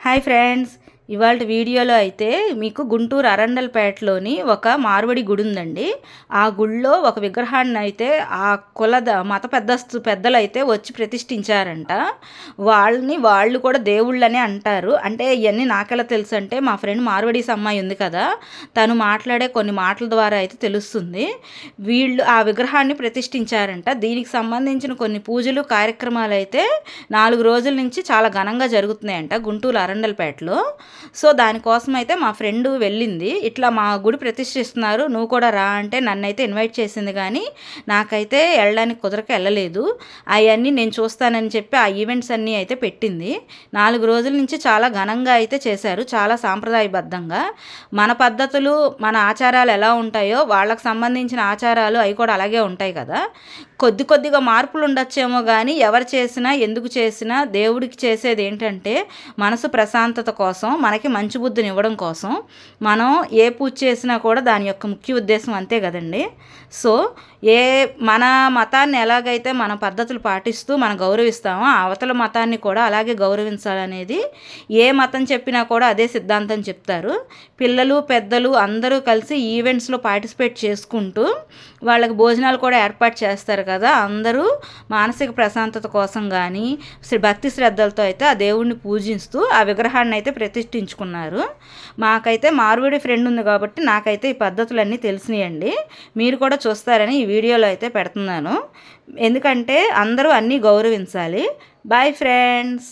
Hi friends, ఇవాళ వీడియోలో అయితే మీకు గుంటూరు అరండల్పేటలోని ఒక మార్వడి గుడి ఉందండి. ఆ గుడిలో ఒక విగ్రహాన్ని అయితే ఆ మత పెద్దలు అయితే వచ్చి ప్రతిష్ఠించారంట. వాళ్ళు కూడా దేవుళ్ళనే అంటారు. అంటే ఇవన్నీ నాకెలా తెలుసు అంటే మా ఫ్రెండ్ మార్వడీస్ అమ్మాయి ఉంది కదా, తను మాట్లాడే కొన్ని మాటల ద్వారా అయితే తెలుస్తుంది. వీళ్ళు ఆ విగ్రహాన్ని ప్రతిష్ఠించారంట. దీనికి సంబంధించిన కొన్ని పూజలు కార్యక్రమాలు అయితే 4 రోజుల నుంచి చాలా ఘనంగా జరుగుతున్నాయంట గుంటూరు అరండల్పేటలో. సో దానికోసం అయితే మా ఫ్రెండ్ వెళ్ళింది. ఇట్లా మా గుడి ప్రతిష్ఠిస్తున్నారు, నువ్వు కూడా రా అంటే నన్నైతే ఇన్వైట్ చేసింది, కానీ నాకైతే వెళ్ళడానికి కుదరక వెళ్ళలేదు. అవన్నీ నేను చూస్తానని చెప్పి ఆ ఈవెంట్స్ అన్నీ అయితే పెట్టింది. 4 రోజుల నుంచి చాలా ఘనంగా అయితే చేశారు, చాలా సాంప్రదాయబద్ధంగా. మన పద్ధతులు మన ఆచారాలు ఎలా ఉంటాయో వాళ్ళకి సంబంధించిన ఆచారాలు అవి కూడా అలాగే ఉంటాయి కదా. కొద్దిగా మార్పులు ఉండొచ్చేమో, కానీ ఎవరు చేసినా ఎందుకు చేసినా దేవుడికి చేసేది ఏంటంటే మనసు ప్రశాంతత కోసం, మనకి మంచి బుద్ధిని ఇవ్వడం కోసం. మనం ఏ పూజ చేసినా కూడా దాని యొక్క ముఖ్య ఉద్దేశం అంతే కదండి. సో మన మతాన్ని ఎలాగైతే మన పద్ధతులు పాటిస్తూ మనం గౌరవిస్తామో అవతల మతాన్ని కూడా అలాగే గౌరవించాలనేది ఏ మతం చెప్పినా కూడా అదే సిద్ధాంతం చెప్తారు. పిల్లలు పెద్దలు అందరూ కలిసి ఈవెంట్స్లో పార్టిసిపేట్ చేసుకుంటూ వాళ్ళకి భోజనాలు కూడా ఏర్పాటు చేస్తారు కదా. అందరూ మానసిక ప్రశాంతత కోసం కానీ భక్తి శ్రద్ధలతో అయితే ఆ దేవుడిని పూజిస్తూ ఆ విగ్రహాన్ని అయితే ప్రతిష్ఠించుకున్నారు. మాకైతే మార్వడి ఫ్రెండ్ ఉంది కాబట్టి నాకైతే ఈ పద్ధతులన్నీ తెలిసినాయండి. మీరు కూడా చూస్తారని ఈ వీడియోలో అయితే పెడుతున్నాను. ఎందుకంటే అందరూ అన్నీ గౌరవించాలి. Boy friends.